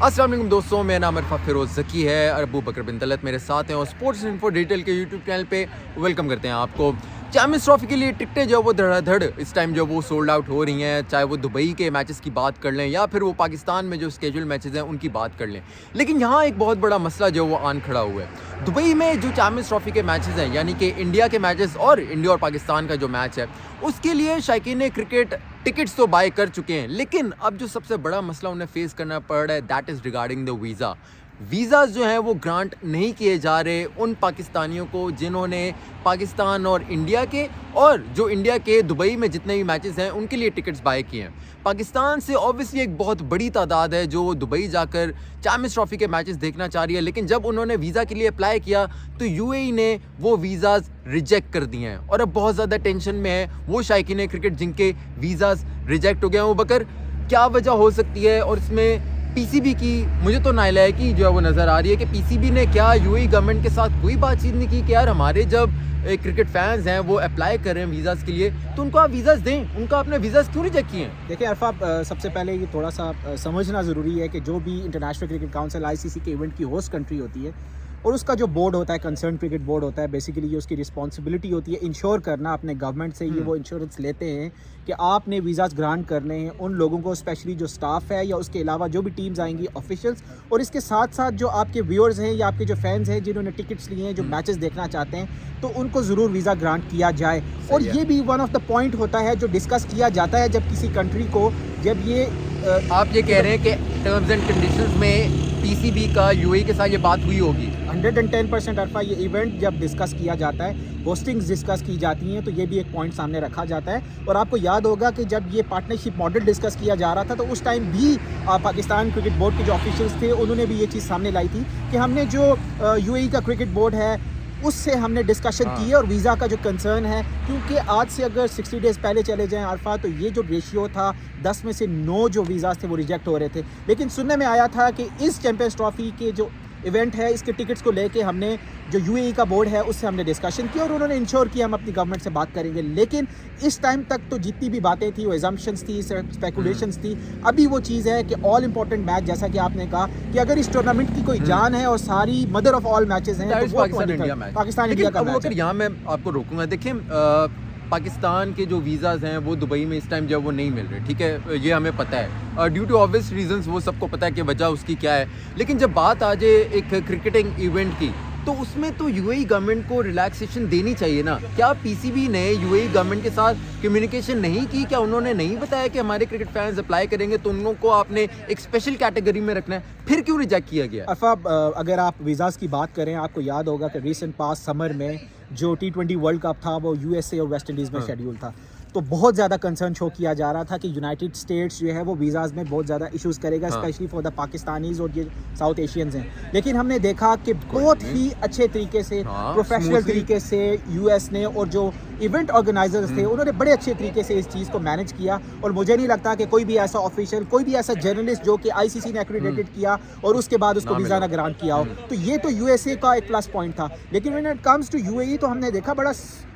अस्सलाम वालेकुम दोस्तों, मेरा नाम इरफा फिरोज़ ज़की है और अबू बकर बिन तलत मेरे साथ हैं और स्पोर्ट्स इन्फो डिटेल के यूट्यूब चैनल पे वेलकम करते हैं आपको। चैम्पियंस ट्रॉफी के लिए टिकटें जो वो धड़ाधड़ इस टाइम जो वो सोल्ड आउट हो रही हैं, चाहे वो दुबई के मैचेस की बात कर लें या फिर वो पाकिस्तान में जो स्केड्यूल मैचेस हैं उनकी बात कर लें। लेकिन यहाँ एक बहुत बड़ा मसला जो वो आन खड़ा हुआ है। दुबई में जो चैम्पियंस ट्रॉफी के मैचेस हैं, यानी कि इंडिया के मैचेस और इंडिया और पाकिस्तान का जो मैच है, उसके लिए शायकीन क्रिकेट टिकट्स तो बाय कर चुके हैं, लेकिन अब जो सबसे बड़ा मसला उन्हें फेस करना पड़ रहा है that is regarding the visa जो हैं वो ग्रांट नहीं किए जा रहे उन पाकिस्तानियों को जिन्होंने पाकिस्तान और इंडिया के और जो इंडिया के दुबई में जितने भी मैचेस हैं उनके लिए टिकट्स बाय किए हैं। पाकिस्तान से ऑब्वियसली एक बहुत बड़ी तादाद है जो दुबई जाकर चैम्पियंस ट्रॉफी के मैचेस देखना चाह रही है, लेकिन जब उन्होंने वीज़ा के लिए अप्लाई किया तो यूएई ने वो वीज़ाज़ रिजेक्ट कर दिए हैं और अब बहुत ज़्यादा टेंशन में है वो शायकीन क्रिकेट जिनके वीज़ाज़ रिजेक्ट हो गए हैं। वो बकर क्या वजह हो सकती है और इसमें पीसीबी की मुझे तो नालायकी जो है वो नज़र आ रही है कि पीसीबी ने क्या यूएई गवर्नमेंट के साथ कोई बातचीत नहीं की कि यार हमारे जब क्रिकेट फैंस हैं वो अप्लाई कर रहे हैं वीज़ाज़ के लिए तो उनको आप वीज़ाज़ दें, उनका आपने वीज़ाज़ क्यों रिजेक्ट किए हैं? देखिए अरफा, सबसे पहले ये थोड़ा सा समझना ज़रूरी है कि जो भी इंटरनेशनल क्रिकेट काउंसिल आईसीसी के इवेंट की होस्ट कंट्री होती है और उसका जो बोर्ड होता है, कंसर्न क्रिकेट बोर्ड होता है, बेसिकली ये उसकी रिस्पॉन्सिबिलिटी होती है इंश्योर करना अपने गवर्नमेंट से, ये वो इंश्योरेंस लेते हैं कि आपने वीज़ाज़ ग्रांट करने हैं उन लोगों को, स्पेशली जो स्टाफ है या उसके अलावा जो भी टीम्स आएंगी ऑफिशियल्स, और इसके साथ साथ जो आपके व्यूअर्स हैं या आपके जो फैंस हैं जिन्होंने टिकट्स लिए हैं, जो मैचेस देखना चाहते हैं, तो उनको ज़रूर वीज़ा ग्रांट किया जाए। और ये भी वन ऑफ द पॉइंट होता है जो डिस्कस किया जाता है जब किसी कंट्री को, जब ये आप ये कह रहे हैं कि टर्म्स एंड कंडीशंस में पीसीबी का यूएई के साथ ये बात हुई होगी? 110% अरफा, ये इवेंट जब डिस्कस किया जाता है, होस्टिंग्स डिस्कस की जाती हैं, तो ये भी एक पॉइंट सामने रखा जाता है। और आपको याद होगा कि जब ये पार्टनरशिप मॉडल डिस्कस किया जा रहा था तो उस टाइम भी पाकिस्तान क्रिकेट बोर्ड के जो ऑफिशियल्स थे उन्होंने भी ये चीज़ सामने लाई थी कि हमने जो यूएई का क्रिकेट बोर्ड है उससे हमने डिस्कशन की है और वीज़ा का जो कंसर्न है, क्योंकि आज से अगर 60 डेज़ पहले चले जाएं अरफा, तो ये जो रेशियो था 10 में से 9 जो वीज़ाज़ थे वो रिजेक्ट हो रहे थे। लेकिन सुनने में आया था कि इस चैम्पियंस ट्रॉफी के जो इवेंट है इसके टिकट्स को लेके हमने जो यूएई का बोर्ड है उससे हमने डिस्कशन किया और उन्होंने इंश्योर किया हम अपनी गवर्नमेंट से बात करेंगे। लेकिन इस टाइम तक तो जितनी भी बातें थी वो एजम्पशंस थी, स्पेकुलेशंस थी। अभी वो चीज़ है कि ऑल इंपॉर्टेंट मैच, जैसा कि आपने कहा कि अगर इस टूर्नामेंट की कोई जान है और सारी मदर ऑफ ऑल मैचेस हैं तो वो पाकिस्तान इंडिया का मैच है। यहाँ मैं आपको रोकूंगा। देखिए, पाकिस्तान के जो वीज़ाज़ हैं वो दुबई में इस टाइम जब वो नहीं मिल रहे, ठीक है, ये हमें पता है, ड्यू टू ऑब्वियस रीजंस, वो सबको पता है कि वजह उसकी क्या है। लेकिन जब बात आ जाए एक क्रिकेटिंग इवेंट की तो उसमें तो यूएई गवर्नमेंट को रिलैक्सेशन देनी चाहिए ना। क्या पीसीबी ने यूएई गवर्नमेंट के साथ कम्युनिकेशन नहीं की? क्या उन्होंने नहीं बताया कि हमारे क्रिकेट फैंस अप्लाई करेंगे तो उन लोगों को आपने एक स्पेशल कैटेगरी में रखना है? फिर क्यों रिजेक्ट किया गया? अरफा, अगर आप वीज़ाज़ की बात करें, आपको याद होगा कि रिसेंट पास समर में जो T20 वर्ल्ड कप था वो यूएसए और वेस्ट इंडीज़ में शेड्यूल था, तो बहुत ज़्यादा कंसर्न शो किया जा रहा था कि यूनाइटेड स्टेट्स जो है वो वीज़ाज़ में बहुत ज़्यादा इश्यूज़ करेगा, स्पेशली फॉर द पाकिस्तानीज़ और ये साउथ एशियंस हैं। लेकिन हमने देखा कि बहुत ही अच्छे तरीके से, प्रोफेशनल तरीके से यूएस ने और जो इवेंट ऑर्गेनाइजर्स थे उन्होंने बड़े अच्छे तरीके से इस चीज़ को मैनेज किया। और मुझे नहीं लगता कि कोई भी ऐसा ऑफिशियल, कोई भी ऐसा जर्नलिस्ट जो कि आईसीसी ने एक्रेडिटेड किया और उसके बाद उसको वीज़ा ना ग्रांट किया हो, तो ये तो यूएसए का एक प्लस पॉइंट था। लेकिन when it comes to UAE तो हमने देखा बड़ा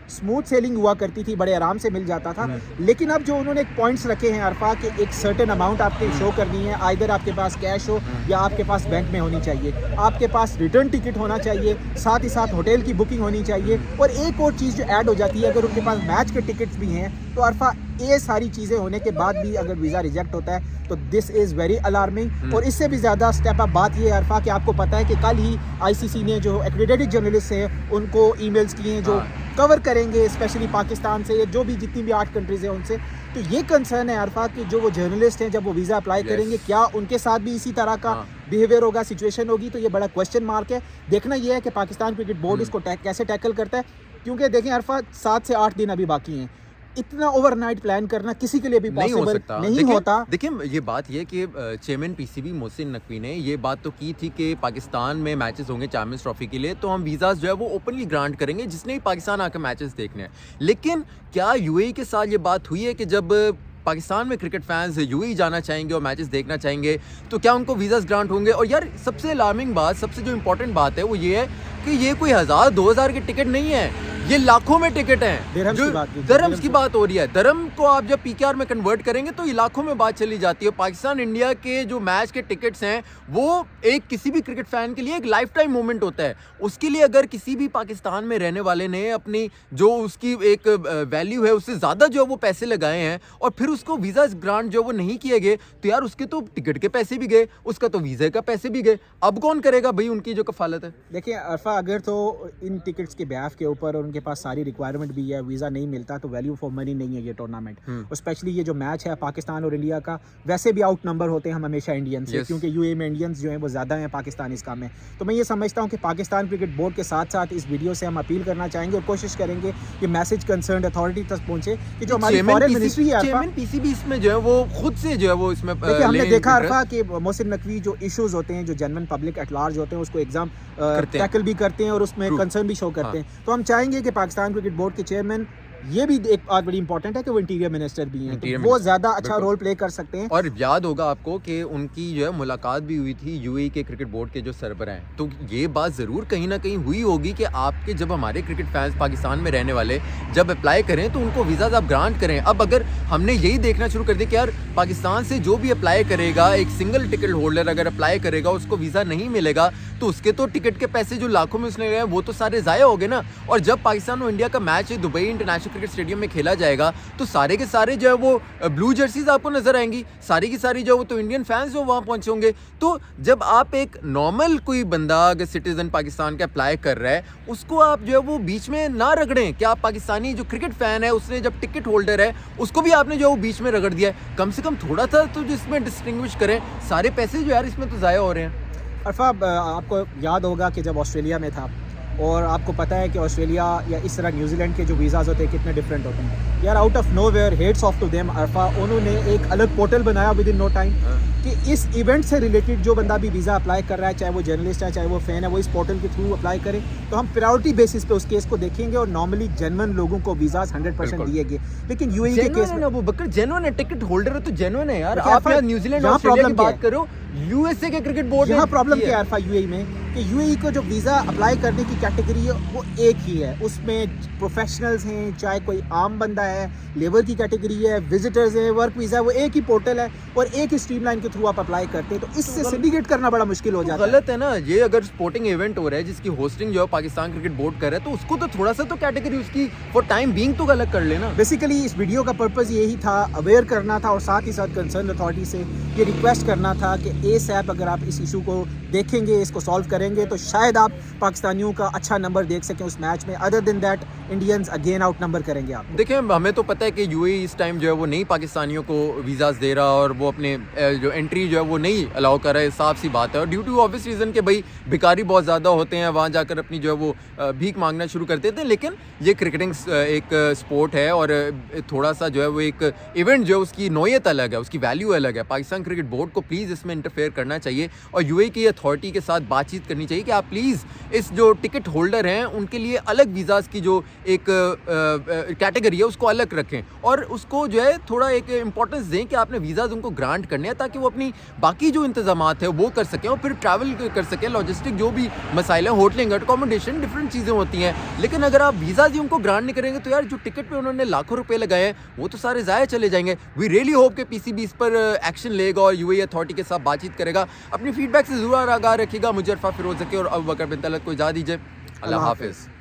स्मूथ सेलिंग हुआ करती थी, बड़े आराम से मिल जाता था। लेकिन अब जो उन्होंने पॉइंट्स रखे हैं अरफा कि एक सर्टेन अमाउंट आपके शो करनी है, आइदर आपके पास कैश हो या आपके पास बैंक में होनी चाहिए, आपके पास रिटर्न टिकट होना चाहिए, साथ ही साथ होटल की बुकिंग होनी चाहिए, और एक और चीज़ जो ऐड हो जाती है, अगर उनके पास मैच के टिकट्स भी हैं तो अरफा ये सारी चीज़ें होने के बाद भी अगर वीज़ा रिजेक्ट होता है तो दिस इज़ वेरी अलार्मिंग। और इससे भी ज़्यादा स्टेप अप बात ये है अरफा कि आपको पता है कि कल ही आईसीसी ने जो एक्रेडिटेड जर्नलिस्ट हैं उनको ईमेल्स किए हैं जो कवर करेंगे स्पेशली पाकिस्तान से, जो भी जितनी भी 8 कंट्रीज़ हैं उनसे। तो ये कंसर्न है अरफा कि जो वो जर्नलिस्ट हैं जब वो वीज़ा अप्लाई करेंगे क्या उनके साथ भी इसी तरह का बिहेवियर होगा, सिचुएशन होगी? तो ये बड़ा क्वेश्चन मार्क है। देखना ये है कि पाकिस्तान क्रिकेट बोर्ड इसको कैसे टैकल करता है, क्योंकि देखें अरफा 7 से 8 दिन अभी बाकी हैं। इतना ओवरनाइट प्लान करना किसी के लिए भी पॉसिबल नहीं होता। देखिए, ये बात ये कि चेयरमैन पीसीबी मोहसिन नकवी ने ये बात तो की थी कि पाकिस्तान में मैचेस होंगे चैम्पियंस ट्रॉफी के लिए तो हम वीज़ाज़ जो है वो ओपनली ग्रांट करेंगे जिसने भी पाकिस्तान आकर मैचेस देखने हैं। लेकिन क्या यूएई के साथ ये बात हुई है कि जब पाकिस्तान में क्रिकेट फैंस यूएई जाना चाहेंगे और मैचेस देखना चाहेंगे तो क्या उनको वीज़ाज़ ग्रांट होंगे? और यार सबसे अलार्मिंग बात, सबसे जो इम्पोर्टेंट बात है वो ये है कि ये कोई 1000-2000 के टिकट नहीं है, ये लाखों में टिकट हैं। दिरहम्स जो की बात कीजिए, दिरहम्स की बात हो रही है, दिरहम को आप जब पीकेआर में कन्वर्ट करेंगे तो ये लाखों में बात चली जाती है। पाकिस्तान इंडिया के जो मैच के टिकट्स हैं वो एक किसी भी क्रिकेट फैन के लिए एक लाइफ टाइम मोमेंट होता है। उसके लिए अगर किसी भी पाकिस्तान में रहने वाले ने अपनी जो उसकी एक वैल्यू है उससे ज़्यादा जो है वो पैसे लगाए हैं और फिर उसको वीज़ा ग्रांट जो वो नहीं किए गए, तो यार उसके तो टिकट के पैसे भी गए, उसका तो वीज़ा का पैसे भी गए। अब कौन करेगा भाई उनकी जो कफालत है? देखिए अरफा, अगर तो इन टिकट्स के ब्याफ के ऊपर और उनके पास सारी रिक्वायरमेंट भी है, वीज़ा नहीं मिलता, तो वैल्यू फॉर मनी नहीं है ये टूर्नामेंट। और स्पेशली ये जो मैच है पाकिस्तान और इंडिया का, वैसे भी आउट नंबर होते हैं हम हमेशा इंडियन से, क्योंकि यूएई में इंडियंस जो हैं वो ज़्यादा हैं पाकिस्तान इसका में। तो मैं ये समझता हूँ कि पाकिस्तान क्रिकेट बोर्ड के साथ साथ इस वीडियो से हम अपील करना चाहेंगे और कोशिश करेंगे कि मैसेज कंसर्न अथॉरिटी तक पहुँचे कि जो हमारी फॉरेन मिनिस्ट्री है अरफा, पीसीबी इसमें जो है वो खुद से जो है वो इसमें देखिए हमने देखा अरफा कि मोहसिन नकवी जो इश्यूज होते हैं, जो जनरल पब्लिक एट लार्ज होते हैं, उसको एग्जाम टैकल भी करते हैं और उसमें कंसर्न भी शो करते हैं। तो हम चाहेंगे कि पाकिस्तान क्रिकेट बोर्ड के चेयरमैन, ये भी एक बात बड़ी इंपॉर्टेंट है कि वो इंटीरियर मिनिस्टर भी हैं, तो वो ज्यादा अच्छा रोल प्ले कर सकते हैं। और याद होगा आपको कि उनकी जो है मुलाकात भी हुई थी यूएई के क्रिकेट बोर्ड के जो सरबराह हैं, तो ये बात ज़रूर कहीं ना कहीं हुई होगी कि आपके जब हमारे क्रिकेट फैंस पाकिस्तान में रहने वाले जब अप्लाई करें तो उनको वीज़ा आप ग्रांट करें। अब अगर हमने यही देखना शुरू कर दिया कि यार पाकिस्तान से जो भी अप्लाई करेगा, एक सिंगल टिकट होल्डर अगर अप्लाई करेगा उसको वीज़ा नहीं मिलेगा, तो उसके तो टिकट के पैसे जो लाखों में उसने गए वो तो सारे ज़ाया हो गए ना। और जब पाकिस्तान और इंडिया का match Dubai international cricket stadium में खेला जाएगा तो सारे के सारे जो है वो ब्लू जर्सीज आपको नजर आएंगी, सारी की सारी जो है वो तो इंडियन फैंस जो वहां पहुंचे होंगे। तो जब आप एक नॉर्मल कोई बंदा अगर सिटीजन पाकिस्तान का अप्लाई कर रहा है, उसको आप जो है वो बीच में ना रगड़ें कि आप पाकिस्तानी जो क्रिकेट फैन है उसने जब टिकट होल्डर है उसको भी आपने जो है वो बीच में रगड़ दिया है। कम से कम थोड़ा सा तो जिसमें डिस्टिंग्विश करें, सारे पैसे जो यार इसमें तो ज़ाया हो रहे हैं। अरफा, आपको याद होगा कि जब ऑस्ट्रेलिया में था, और आपको पता है कि ऑस्ट्रेलिया या इस तरह न्यूजीलैंड के जो वीज़ाज़ होते हैं कितने डिफरेंट होते हैं यार। Out of nowhere, hats off to them Arfa, उन्होंने एक अलग पोर्टल बनाया विद इन नो टाइम कि इस इवेंट से रिलेटेड जो बंदा भी वीज़ा अप्लाई कर रहा है, चाहे वो जर्नलिस्ट है चाहे वो फ़ैन है, वो इस पोर्टल के थ्रू अप्लाई करे, तो हम प्रायोरिटी बेसिस पे उस केस को देखेंगे और नॉर्मली जेन्युइन लोगों को वीज़ाज 100% दिए गए। लेकिन यूएई के केस में वो बकर जेन्युइन है, टिकट होल्डर है तो जेन्युइन है यार। आप यार न्यूजीलैंड ऑस्ट्रेलिया की बात करो, यूएसए के क्रिकेट बोर्ड यहाँ प्रॉब्लम क्या है यूएई में कि यूएई को जो वीज़ा अप्लाई करने की कैटेगरी है वो एक ही है, उसमें प्रोफेशनल्स हैं, चाहे कोई आम बंदा है, लेबर की कैटेगरी है, विजिटर्स हैं, वर्क वीज़ा है, वो एक ही पोर्टल है और एक ही स्ट्रीमलाइन के थ्रू आप अप्लाई करते हैं। तो इससे सिंडिकेट करना बड़ा मुश्किल हो जाता है। गलत है ना ये। अगर स्पोर्टिंग इवेंट हो रहा है जिसकी होस्टिंग जो है पाकिस्तान क्रिकेट बोर्ड कर रहा है, तो उसको तो थोड़ा सा तो कैटेगरी उसकी फॉर टाइम बीइंग तो अलग कर लेना। बेसिकली इस वीडियो का पर्पस यही था, अवेयर करना था और साथ ही साथ कंसर्न अथॉरिटी से ये रिक्वेस्ट करना था कि एसएप अगर आप इस इशू को देखेंगे, इसको सॉल्व करेंगे, तो शायद आप पाकिस्तानियों का अच्छा नंबर देख सकें उस मैच में। Other than that Indians again out number करेंगे आप। देखिए हमें तो पता है कि यूएई इस टाइम जो है वो नहीं पाकिस्तानियों को वीज़ाज दे रहा और वो अपने जो एंट्री जो है वो नहीं अलाउ कर रहा है, साफ सी बात है। और ड्यू टू ऑब्वियस रीज़न के भाई भिखारी बहुत ज़्यादा होते हैं, वहाँ जाकर अपनी जो है वो भीख मांगना शुरू कर देते हैं। लेकिन ये क्रिकेटिंग एक स्पोर्ट है और थोड़ा सा जो है वो एक इवेंट जो है उसकी नौयत अलग है, उसकी वैल्यू अलग है। पाकिस्तान क्रिकेट बोर्ड को प्लीज़ इसमें इंटरफेयर करना चाहिए और यूएई की अथॉरिटी के साथ बातचीत करनी चाहिए कि आप प्लीज़ इस जो टिकट होल्डर हैं उनके लिए अलग वीज़ाज़ की जो एक कैटेगरी है उसको अलग रखें और उसको जो है थोड़ा एक इंपॉर्टेंस दें कि आपने वीज़ाज़ उनको ग्रांट करने हैं ताकि वो अपनी बाकी जो इंतजामात है वो कर सकें और फिर ट्रैवल कर सकें। लॉजिस्टिक जो भी मसाइल है, होटलिंग, अकोमोडेशन, डिफरेंट चीज़ें होती हैं। लेकिन अगर आप वीज़ाज़ ही उनको ग्रांट नहीं करेंगे तो यार जो टिकट पे उन्होंने लाखों रुपए लगाए हैं वो तो सारे ज़ाया चले जाएंगे। वी रियली होप कि पीसीबी इस पर एक्शन लेगा और यूएई अथॉरिटी के साथ बातचीत करेगा। अपनी फीडबैक से ज़रूर आगाह रखिएगा। मुझे अरफा फिरोज ज़की और अबू बकर बिन तलत को इजाज़त दीजिए। अल्लाह हाफिज़।